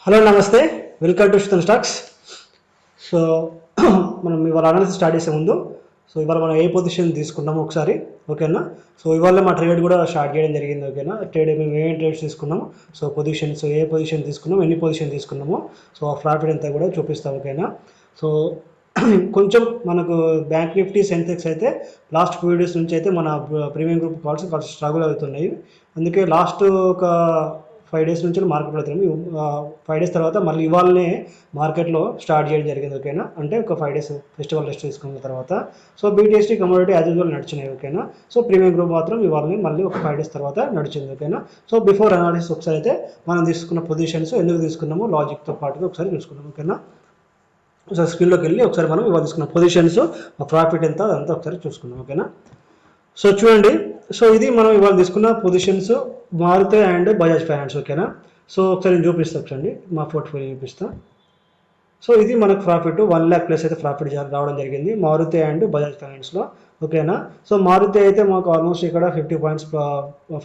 Hello నమస్తే, welcome to శుతన్ stocks. So మనం ఇవాళ అనాలిసిస్ స్టార్ట్ చేసే ముందు ఇవాళ మనం ఏ పొజిషన్ తీసుకున్నాము ఒకసారి, ఓకేనా. సో ఇవాళ మా ట్రేడ్ కూడా స్టార్ట్ చేయడం జరిగింది, ఓకేనా. ట్రేడ్ మేము ఏమేమి ట్రేడ్స్ తీసుకున్నాము, సో పొజిషన్స్ ఏ పొజిషన్ తీసుకున్నాము, ఎన్ని పొజిషన్ తీసుకున్నాము, సో ఆ ప్రాఫిట్ అంతా కూడా చూపిస్తాం, ఓకేనా. సో కొంచెం మనకు బ్యాంక్ నిఫ్టీ సెన్సెక్స్ అయితే లాస్ట్ ఫ్యూ డేస్ నుంచి అయితే మన ప్రీమియం గ్రూప్ కాల్స్ కొంచెం స్ట్రగుల్ అవుతున్నాయి. అందుకే లాస్ట్ ఒక 5 డేస్ నుంచి మార్కెట్ అవుతుంది. 5 డేస్ తర్వాత మళ్ళీ ఇవాళనే మార్కెట్లో స్టార్ట్ చేయడం జరిగింది, ఓకేనా. అంటే ఒక 5 డేస్ ఫెస్టివల్ రెస్ట్ తీసుకున్న తర్వాత so BTST commodity as usual నడిచినాయి, ఓకేనా. సో ప్రీమియం గ్రూప్ మాత్రం ఇవాళనే మళ్ళీ ఒక 5 డేస్ తర్వాత నడిచింది, ఓకేనా. సో బిఫోర్ అనాలిసిస్ ఒకసారి అయితే మనం తీసుకున్న పొజిషన్స్ ఎందుకు తీసుకున్నామో లాజిక్తో పాటుగా ఒకసారి చూసుకున్నాం, ఓకేనా. ఒకసారి స్క్రీన్లోకి వెళ్ళి ఒకసారి మనం ఇవాళ తీసుకున్న పొజిషన్స్ ప్రాఫిట్ ఎంత అదంతా ఒకసారి చూసుకున్నాం, ఓకేనా. సో చూడండి, సో ఇది మనం ఇవాళ తీసుకున్న positions Maruti and Bajaj finance, ఓకేనా. సో ఒకసారి నేను చూపిస్తాను, చూడండి మా పోర్ట్ఫోలియో చూపిస్తా. సో ఇది మనకు ప్రాఫిట్ 1 lakh ప్లస్ అయితే ప్రాఫిట్ రావడం జరిగింది మారుతి అండ్ బజాజ్ ఫైనాన్స్లో, ఓకేనా. సో మారుతి అయితే మాకు ఆల్మోస్ట్ ఇక్కడ 50 పాయింట్స్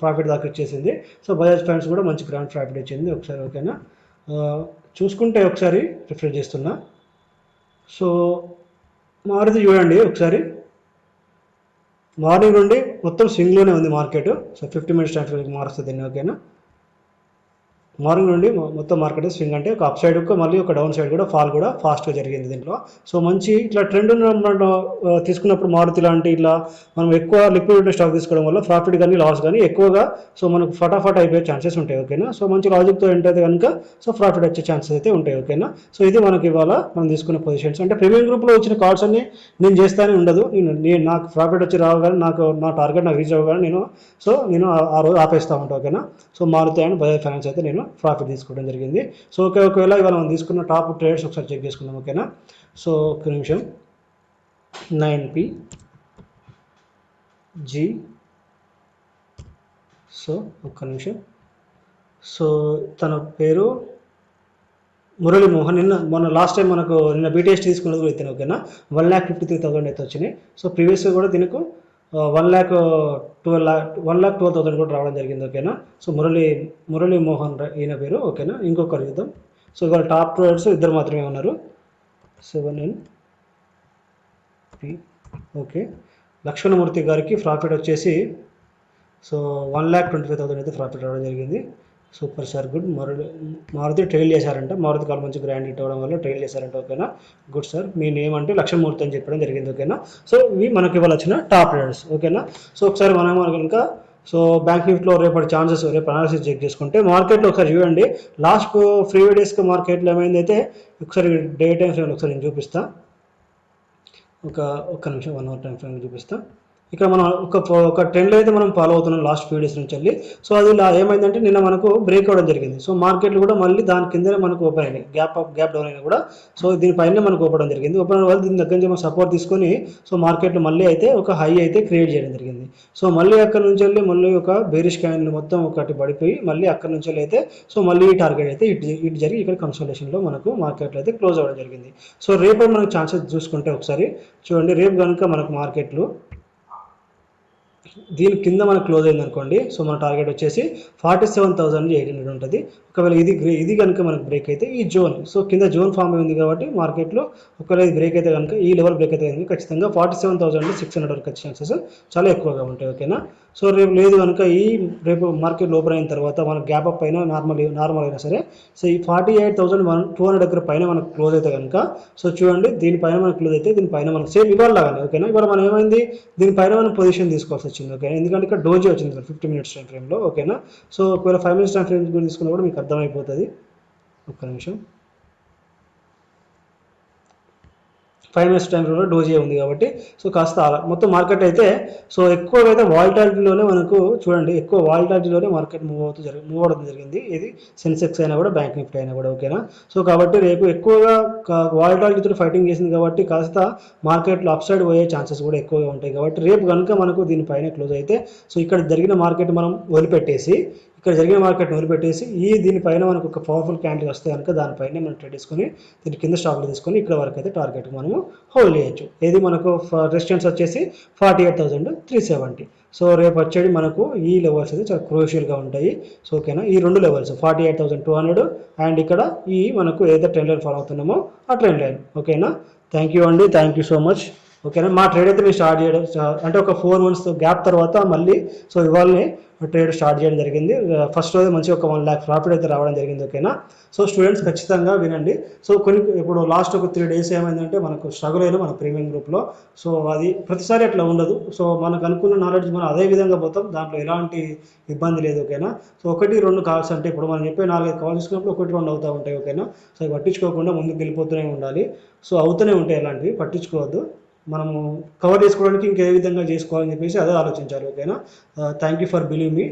ప్రాఫిట్ దాకా ఇచ్చేసింది. సో బజాజ్ ఫైనాన్స్ కూడా మంచి గ్రాండ్ ప్రాఫిట్ ఇచ్చింది ఒకసారి, ఓకేనా. చూసుకుంటే ఒకసారి రిఫ్రెష్ చేస్తున్నా. సో మారుతి చూడండి ఒకసారి, మార్నింగ్ నుండి మొత్తం స్వింగ్లోనే ఉంది market. So 50 minutes time frame మారుస్తుంది, ఓకేనా. మార్నింగ్ నుండి మొత్తం మార్కెట్ స్వింగ్ అంటే ఒక అప్ సైడ్ మళ్ళీ ఒక డౌన్ సైడ్ కూడా ఫాల్ కూడా ఫాస్ట్గా జరిగింది దీంట్లో. సో మంచి ఇట్లా ట్రెండ్ తీసుకున్నప్పుడు మారుతి లాంటి ఇట్లా మనం ఎక్కువ లిక్విడ్ స్టాక్ తీసుకోవడం వల్ల ప్రాఫిట్ కానీ లాస్ కానీ ఎక్కువగా సో మనకు ఫటాఫట్ అయిపోయే ఛాన్సెస్ ఉంటాయి, ఓకేనా. సో మంచి లాజిక్తో ఏంటైతే కనుక సో ప్రాఫిట్ వచ్చే ఛాన్సెస్ అయితే ఉంటాయి, ఓకేనా. సో ఇది మనకి ఇవాళ మనం తీసుకునే పొజిషన్స్. అంటే ప్రీమియం గ్రూప్లో వచ్చిన కాల్స్ అన్ని నేను చేస్తానే ఉండదు, నేను నాకు ప్రాఫిట్ వచ్చి రావగానే నా టార్గెట్ నాకు రీచ్ అవ్వగానే నేను ఆ రోజు ఆపేస్తూ ఉంటాను, ఓకేనా. So Maruti and Bajaj finance అయితే నేను ప్రాఫిట్ తీసుకోవడం జరిగింది. సో ఒకవేళ ఇవాళ మనం తీసుకున్న టాప్ ట్రేడ్స్ ఒకసారి చెక్ చేసుకుందాం, ఓకేనా. సో ఒక నిమిషం, 9P G. సో ఒక్క నిమిషం. సో తన పేరు మురళీ మోహన్. మొన్న లాస్ట్ టైం మనకు నిన్న బీటీఎస్ తీసుకున్నది కూడా ఇతను, ఓకేనా. 1,53,000 అయితే వచ్చినాయి. సో ప్రీవియస్గా కూడా దీనికి 1,12,000 కూడా రావడం జరిగింది, ఓకేనా. సో మురళీ మోహన్ ఈయన పేరు, ఓకేనా. ఇంకొకరు చూద్దాం. సో ఇవాళ టాప్ ట్రేడర్స్ ఇద్దరు మాత్రమే ఉన్నారు, 7NP, ఓకే. లక్ష్మణమూర్తి గారికి ప్రాఫిట్ వచ్చేసి సో 1,25,000 అయితే ప్రాఫిట్ రావడం జరిగింది. Super sir, good. Maruti trail చేశారంట, మారుతి కాల్ మంచి గ్రాండ్ హిట్ అవ్వడం వల్ల ట్రైల్ చేశారంట, ఓకేనా. Good sir. మీ నేమ్ అంటే లక్ష్మణమూర్తి అని చెప్పడం జరిగింది, ఓకేనా. సో ఇవి మనకి ఇవాళ వచ్చిన టాప్ ట్రేడర్స్, ఓకేనా. సో ఒకసారి మనం కనుక సో బ్యాంక్ నిఫ్టీలో రేపటి ఛాన్సెస్ రేపు అనాలిసిస్ చెక్ చేసుకుంటే మార్కెట్లో ఒకసారి చూడండి. లాస్ట్ ఫ్రీ డేస్కి మార్కెట్లో ఏమైందైతే ఒకసారి డే టైం ఫ్రేమ్ ఒకసారి నేను చూపిస్తా. ఒక్క నిమిషం, 1 hour టైం ఫ్రేమ్ చూపిస్తా. ఇక్కడ మనం ఒక ట్రెండ్లో అయితే మనం ఫాలో అవుతున్నాం లాస్ట్ ఫ్యూ డేస్ నుంచి వెళ్ళి. సో అది ఏమైందంటే నిన్న మనకు బ్రేక్ అవ్వడం జరిగింది. సో మార్కెట్లు కూడా మళ్ళీ దాని కిందనే మనకు ఓపెన్ అయినాయి, గ్యాప్ డౌన్ అయినా కూడా. సో దీనిపైన మనకు ఓపెన్ జరిగింది. ఓపెన్ అవ్వడం వల్ల దీని దగ్గర నుంచి మనం సపోర్ట్ తీసుకొని సో మార్కెట్లో మళ్ళీ అయితే ఒక హై అయితే క్రియేట్ చేయడం జరిగింది. సో మళ్ళీ అక్కడ నుంచి వెళ్ళి మళ్ళీ ఒక బేరిష్ క్యాండిల్ మొత్తం ఒకటి పడిపోయి మళ్ళీ అక్కడ నుంచి వెళ్ళి అయితే సో మళ్ళీ ఈ టార్గెట్ అయితే ఇటు జరిగి ఇక్కడ కన్సల్టేషన్లో మనకు మార్కెట్లో అయితే క్లోజ్ అవ్వడం జరిగింది. సో రేపు మనకు ఛాన్సెస్ చూసుకుంటే ఒకసారి చూడండి. రేపు కనుక మనకు మార్కెట్లు దీని కింద మనకు క్లోజ్ అయింది అనుకోండి. సో మన టార్గెట్ వచ్చేసి 47,800 ఉంటుంది. ఒకవేళ ఇది కనుక మనకు బ్రేక్ అయితే ఈ జోన్, సో కింద జోన్ ఫామ్ ఉంది కాబట్టి మార్కెట్లో ఒకవేళ ఇది బ్రేక్ అయితే కనుక ఈ లెవెల్ బ్రేక్ అయితే కనుక ఖచ్చితంగా 47,600 వరకు వచ్చే ఛాన్సెస్ చాలా ఎక్కువగా ఉంటాయి, ఓకేనా. సో రేపు లేదు కనుక రేపు మార్కెట్ ఓపెన్ అయిన తర్వాత మనకు గ్యాప్ అప్ అయినా నార్మల్ అయినా సరే సో ఈ 48,200 దగ్గర పైన మనకు క్లోజ్ అయితే కనుక సో చూడండి దీనిపైన మనకు క్లోజ్ అయితే దీనిపైన మనకు సేమ్ ఇవాళ లాగానే, ఓకేనా. ఇవాళ మనం ఏమైంది దీనిపైన మనం పొజిషన్ తీసుకోవాల్సి వచ్చింది, ఓకేనా. ఎందుకంటే ఇక్కడ డోజీ వచ్చింది 50 మినిట్స్ టైం ఫ్రేమ్లో, ఓకేనా. సో ఒకవేళ 5 మినిట్స్ టైం ఫ్రేమ్ తీసుకున్నా కూడా మీకు అర్థమైపోతుంది. ఒక్క నిమిషం, 5 మినిట్స్ టైం ఫ్రేమ్లో డోజీ ఉంది కాబట్టి సో కాస్త మొత్తం మార్కెట్ అయితే సో ఎక్కువగా అయితే వాలిటాలిటీలోనే మనకు చూడండి, ఎక్కువ వాలిటాలిటీలోనే మార్కెట్ మూవ్ అవడం జరిగింది. ఇది సెన్సెక్స్ అయినా కూడా బ్యాంక్ నిఫ్టీ అయినా కూడా, ఓకేనా. సో కాబట్టి రేపు ఎక్కువగా వాలిటాలిటీతో ఫైటింగ్ చేసింది కాబట్టి కాస్త మార్కెట్లో అప్ సైడ్ పోయే ఛాన్సెస్ కూడా ఎక్కువగా ఉంటాయి. కాబట్టి రేపు కనుక మనకు దీనిపైన క్లోజ్ అయితే సో ఇక్కడ జరిగిన మార్కెట్ మనం వదిలిపెట్టేసి ఇక్కడ జరిగిన మార్కెట్ని వదిలిపెట్టేసి దీనిపైన మనకు ఒక పవర్ఫుల్ క్యాండిల్ వస్తే కనుక దానిపైన మనం ట్రేడ్ తీసుకొని దీని కింద స్టాప్లో తీసుకొని ఇక్కడ వరకు అయితే టార్గెట్ మనము హోల్డ్ చేయొచ్చు. ఏది మనకు రెసిస్టెన్స్ వచ్చేసి 48,370. సో రేపు వచ్చేది మనకు ఈ లెవెల్స్ అయితే చాలా క్రూషియల్గా ఉంటాయి. సో ఓకేనా, ఈ రెండు లెవెల్స్ 48,200 అండ్ ఇక్కడ మనకు ఏదైతే ట్రెండ్ లైన్ ఫాలో అవుతున్నామో ఆ ట్రెండ్ లైన్. ఓకేనా, థ్యాంక్ యూ అండి, థ్యాంక్ యూ సో మచ్. ఓకేనా, మా ట్రేడ్ అయితే మేము స్టార్ట్ చేయడం అంటే ఒక 4 months గ్యాప్ తర్వాత మళ్ళీ సో ఇవాళనే ట్రేడ్ స్టార్ట్ చేయడం జరిగింది. ఫస్ట్ రోజు మంచి ఒక 1 lakh ప్రాఫిట్ అయితే రావడం జరిగింది. ఓకేనా, సో స్టూడెంట్స్ ఖచ్చితంగా వినండి. సో ఇప్పుడు లాస్ట్ ఒక 3 days ఏమైందంటే మనకు స్ట్రగుల్ అయినా మన ప్రీమియం గ్రూప్లో. సో అది ప్రతిసారి అట్లా ఉండదు. సో మనకు అనుకున్న నాలెడ్జ్ మనం అదే విధంగా పోతాం, దాంట్లో ఎలాంటి ఇబ్బంది లేదు. ఓకేనా, సో 1-2 కాల్స్ అంటే ఇప్పుడు మనం చెప్పే 4-5 కాల్స్ తీసుకున్నప్పుడు 1-2 అవుతూ ఉంటాయి. ఓకేనా, సో పట్టించుకోకుండా ముందుకు వెళ్ళిపోతూనే ఉండాలి. సో అవుతూనే ఉంటాయి, అలాంటివి పట్టించుకోవద్దు. మనము కవర్ చేసుకోవడానికి ఇంకే విధంగా చేసుకోవాలని చెప్పేసి అదే ఆలోచించాలి. ఓకేనా, thank you for believe me.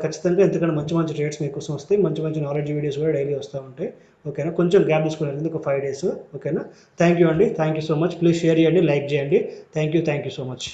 ఖచ్చితంగా ఎందుకంటే మంచి ట్రేడ్స్ మీకోసం వస్తాయి, మంచి నాలెడ్జ్ వీడియోస్ కూడా డైలీ వస్తూ ఉంటాయి. ఓకేనా, కొంచెం గ్యాప్ తీసుకోవడానికి ఒక 5 days. ఓకేనా, థ్యాంక్ యూ అండి, thank you so much. Please share చేయండి, లైక్ చేయండి. Thank you so much.